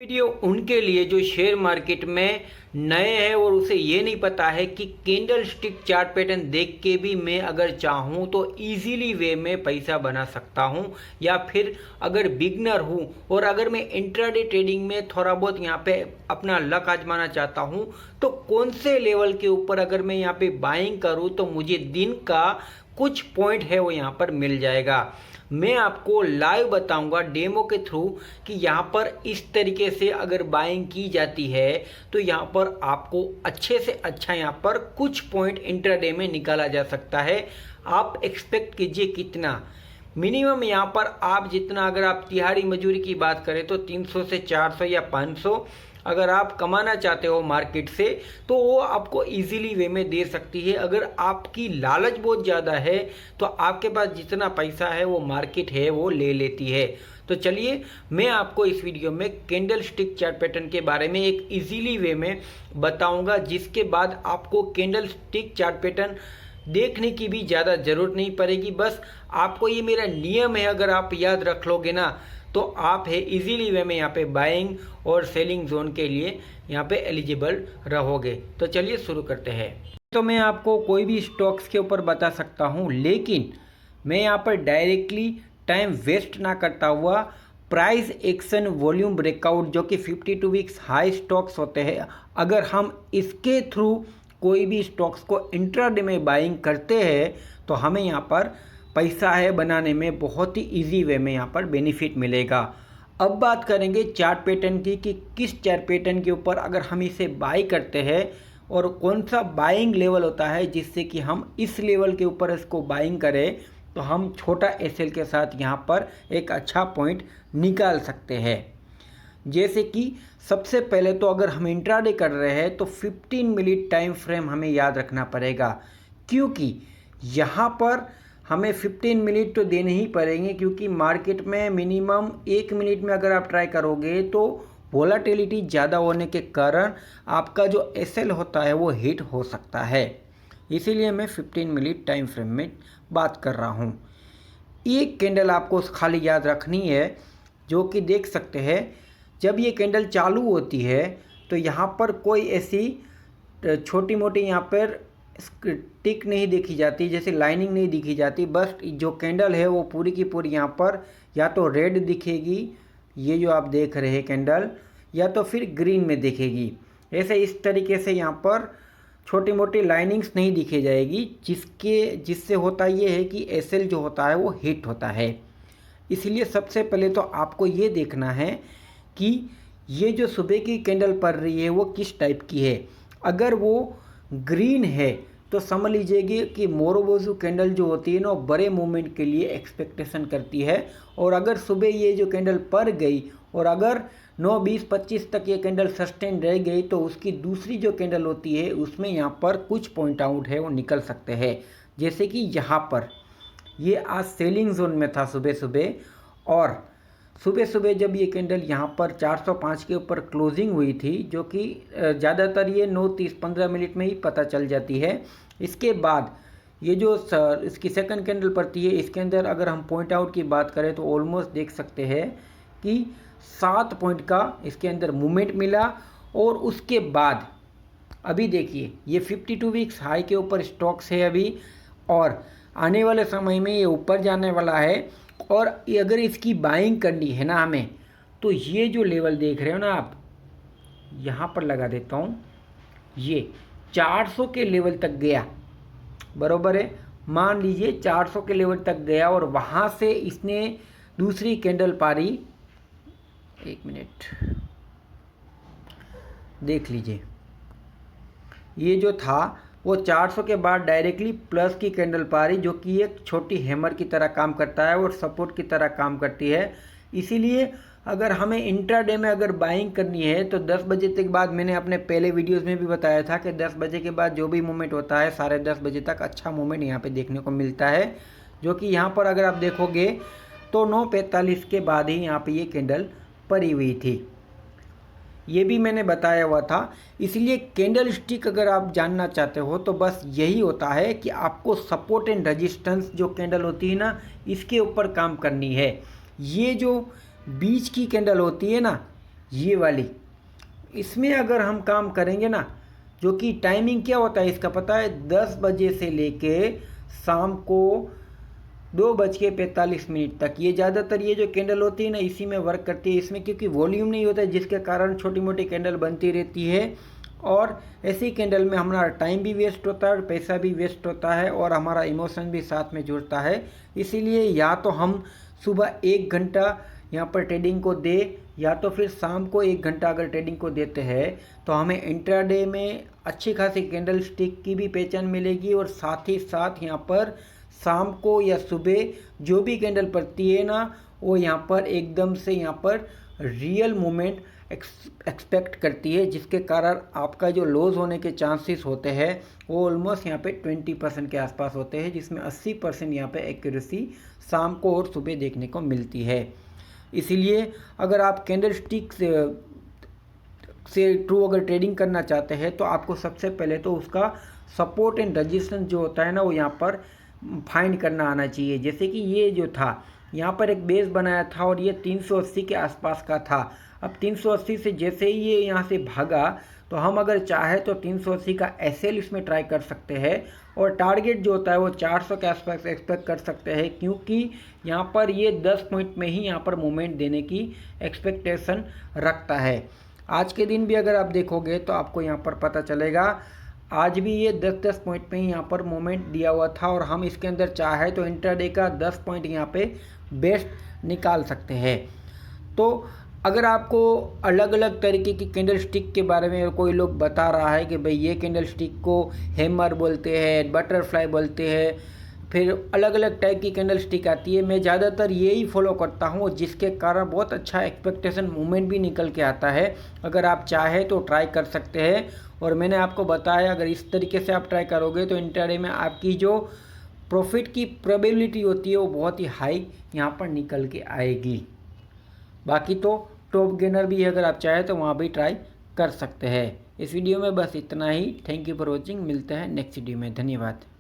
Video उनके लिए जो शेयर मार्केट में नए हैं और उसे ये नहीं पता है कि कैंडल स्टिक चार्ट पैटर्न देख के भी मैं अगर चाहूँ तो इजीली वे में पैसा बना सकता हूँ, या फिर अगर बिगनर हूँ और अगर मैं इंट्राडे ट्रेडिंग में थोड़ा बहुत यहाँ पे अपना लक आजमाना चाहता हूँ तो कौन से लेवल के ऊपर अगर मैं यहाँ पे बाइंग करूँ तो मुझे दिन का कुछ पॉइंट है वो यहाँ पर मिल जाएगा। मैं आपको लाइव बताऊंगा डेमो के थ्रू कि यहाँ पर इस तरीके से अगर बाइंग की जाती है तो यहाँ पर आपको अच्छे से अच्छा यहाँ पर कुछ पॉइंट इंट्राडे में निकाला जा सकता है। आप एक्सपेक्ट कीजिए कितना मिनिमम यहाँ पर आप जितना, अगर आप तिहाड़ी मजदूरी की बात करें तो 300 से 400 या 500 अगर आप कमाना चाहते हो मार्केट से तो वो आपको इजीली वे में दे सकती है। अगर आपकी लालच बहुत ज़्यादा है तो आपके पास जितना पैसा है वो मार्केट है वो ले लेती है। तो चलिए मैं आपको इस वीडियो में कैंडल स्टिक चार्ट पैटर्न के बारे में एक इजीली वे में बताऊंगा, जिसके बाद आपको कैंडल स्टिक चार्ट पैटर्न देखने की भी ज़्यादा ज़रूरत नहीं पड़ेगी। बस आपको ये मेरा नियम है, अगर आप याद रख लोगे ना तो आप है इजीली वे में यहाँ पे बाइंग और सेलिंग जोन के लिए यहाँ पे एलिजिबल रहोगे। तो चलिए शुरू करते हैं। तो मैं आपको कोई भी स्टॉक्स के ऊपर बता सकता हूँ, लेकिन मैं यहाँ पर डायरेक्टली टाइम वेस्ट ना करता हुआ प्राइस एक्शन वॉल्यूम ब्रेकआउट जो कि 52 वीक्स हाई स्टॉक्स होते हैं, अगर हम इसके थ्रू कोई भी स्टॉक्स को इंट्राडे में बाइंग करते हैं तो हमें यहाँ पर पैसा है बनाने में बहुत ही इजी वे में यहाँ पर बेनिफिट मिलेगा। अब बात करेंगे चार्ट पैटर्न की कि किस चार्ट पैटर्न के ऊपर अगर हम इसे बाई करते हैं और कौन सा बाइंग लेवल होता है जिससे कि हम इस लेवल के ऊपर इसको बाइंग करें तो हम छोटा एसएल के साथ यहाँ पर एक अच्छा पॉइंट निकाल सकते हैं। जैसे कि सबसे पहले तो अगर हम इंट्राडे कर रहे हैं तो 15 मिनट टाइम फ्रेम हमें याद रखना पड़ेगा, क्योंकि यहाँ पर हमें 15 मिनट तो देने ही पड़ेंगे, क्योंकि मार्केट में मिनिमम 1 मिनट में अगर आप ट्राई करोगे तो वोलाटिलिटी ज़्यादा होने के कारण आपका जो एसएल होता है वो हिट हो सकता है। इसीलिए मैं 15 मिनट टाइम फ्रेम में बात कर रहा हूँ। एक कैंडल आपको खाली याद रखनी है जो कि देख सकते हैं, जब ये कैंडल चालू होती है तो यहाँ पर कोई ऐसी छोटी मोटी यहाँ पर टिक नहीं देखी जाती, जैसे लाइनिंग नहीं दिखी जाती। बस जो कैंडल है वो पूरी की पूरी यहाँ पर या तो रेड दिखेगी, ये जो आप देख रहे हैं कैंडल, या तो फिर ग्रीन में दिखेगी। ऐसे इस तरीके से यहाँ पर छोटी मोटी लाइनिंग्स नहीं दिखी जाएगी, जिससे होता ये है कि एसएल जो होता है वो हिट होता है। इसलिए सबसे पहले तो आपको ये देखना है कि ये जो सुबह की कैंडल पड़ रही है वो किस टाइप की है। अगर वो ग्रीन है तो समझ लीजिएगा कि मोरोबोजू कैंडल जो होती है ना बड़े मूवमेंट के लिए एक्सपेक्टेशन करती है। और अगर सुबह ये जो कैंडल पड़ गई और अगर 9, 20, 25 तक ये कैंडल सस्टेन रह गई तो उसकी दूसरी जो कैंडल होती है उसमें यहाँ पर कुछ पॉइंट आउट है वो निकल सकते हैं। जैसे कि यहाँ पर ये आज सेलिंग जोन में था सुबह सुबह, और सुबह सुबह जब ये कैंडल यहाँ पर 405 के ऊपर क्लोजिंग हुई थी, जो कि ज़्यादातर ये 9:30 15 मिनट में ही पता चल जाती है। इसके बाद ये जो इसकी सेकंड कैंडल पड़ती है, इसके अंदर अगर हम पॉइंट आउट की बात करें तो ऑलमोस्ट देख सकते हैं कि 7 पॉइंट का इसके अंदर मूवमेंट मिला। और उसके बाद अभी देखिए ये 52 वीक्स हाई के ऊपर स्टॉक्स है अभी, और आने वाले समय में ये ऊपर जाने वाला है। और अगर इसकी बाइंग करनी है ना हमें, तो ये जो लेवल देख रहे हो ना आप, यहाँ पर लगा देता हूँ, ये 400 के लेवल तक गया, बरोबर है। मान लीजिए 400 के लेवल तक गया और वहाँ से इसने दूसरी कैंडल पारी, एक मिनट देख लीजिए, ये जो था वो 400 के बाद डायरेक्टली प्लस की कैंडल पारी, जो कि एक छोटी हैमर की तरह काम करता है और सपोर्ट की तरह काम करती है। इसीलिए अगर हमें इंट्राडे में अगर बाइंग करनी है तो 10 बजे तक बाद, मैंने अपने पहले वीडियोस में भी बताया था कि 10 बजे के बाद जो भी मूवमेंट होता है 10:30 बजे तक अच्छा मूवमेंट यहाँ पे देखने को मिलता है। जो कि यहाँ पर अगर आप देखोगे तो 9:45 के बाद ही यहाँ पर ये कैंडल पड़ी हुई थी, ये भी मैंने बताया हुआ था। इसलिए कैंडल स्टिक अगर आप जानना चाहते हो तो बस यही होता है कि आपको सपोर्ट एंड रेजिस्टेंस जो कैंडल होती है ना, इसके ऊपर काम करनी है। ये जो बीच की कैंडल होती है ना, ये वाली, इसमें अगर हम काम करेंगे ना, जो कि टाइमिंग क्या होता है इसका पता है, 10 बजे से लेके शाम को 2:45 तक। ये ज़्यादातर ये जो कैंडल होती है ना इसी में वर्क करती है। इसमें क्योंकि वॉल्यूम नहीं होता है जिसके कारण छोटी मोटी कैंडल बनती रहती है, और ऐसी कैंडल में हमारा टाइम भी वेस्ट होता है और पैसा भी वेस्ट होता है और हमारा इमोशन भी साथ में जुड़ता है। इसीलिए या तो हम सुबह 1 घंटा यहाँ पर ट्रेडिंग को दे, या तो फिर शाम को 1 घंटा अगर ट्रेडिंग को देते हैं तो हमें इंट्राडे में अच्छी खासी कैंडल स्टिक की भी पहचान मिलेगी, और साथ ही साथ यहाँ पर शाम को या सुबह जो भी कैंडल पड़ती है ना, वो यहाँ पर एकदम से यहाँ पर रियल मूवमेंट एक्सपेक्ट करती है, जिसके कारण आपका जो लॉस होने के चांसेस होते हैं वो ऑलमोस्ट यहाँ पे 20% के आसपास होते हैं, जिसमें 80% यहाँ पे एक्यूरेसी शाम को और सुबह देखने को मिलती है। इसीलिए अगर आप कैंडल स्टिक से ट्रू अगर ट्रेडिंग करना चाहते हैं तो आपको सबसे पहले तो उसका सपोर्ट एंड रेजिस्टेंस जो होता है ना वो यहाँ पर फाइंड करना आना चाहिए। जैसे कि ये जो था यहाँ पर एक बेस बनाया था और ये 380 के आसपास का था। अब 380 से जैसे ही ये यहाँ से भागा तो हम अगर चाहे तो 380 का एसएल इसमें ट्राई कर सकते हैं, और टारगेट जो होता है वो 400 के आसपास एक्सपेक्ट कर सकते हैं, क्योंकि यहाँ पर ये 10 पॉइंट में ही यहाँ पर मूवमेंट देने की एक्सपेक्टेशन रखता है। आज के दिन भी अगर आप देखोगे तो आपको यहाँ पर पता चलेगा आज भी ये 10-10 पॉइंट में ही यहाँ पर मोमेंट दिया हुआ था, और हम इसके अंदर चाहे तो इंट्राडे का 10 पॉइंट यहाँ पे बेस्ट निकाल सकते हैं। तो अगर आपको अलग अलग तरीके की कैंडल स्टिक के बारे में कोई लोग बता रहा है कि भाई ये कैंडल स्टिक को हैमर बोलते हैं, बटरफ्लाई बोलते हैं, फिर अलग अलग टाइप की कैंडल स्टिक आती है, मैं ज़्यादातर यही फॉलो करता हूँ, जिसके कारण बहुत अच्छा एक्सपेक्टेशन मूवमेंट भी निकल के आता है। अगर आप चाहें तो ट्राई कर सकते हैं, और मैंने आपको बताया अगर इस तरीके से आप ट्राई करोगे तो इंट्राडे में आपकी जो प्रॉफिट की प्रोबेबिलिटी होती है वो बहुत ही हाई यहाँ पर निकल के आएगी। बाकी तो टॉप गेनर भी अगर आप चाहें तो वहाँ भी ट्राई कर सकते हैं। इस वीडियो में बस इतना ही। Thank you for watching. मिलते हैं नेक्स्ट वीडियो में। धन्यवाद।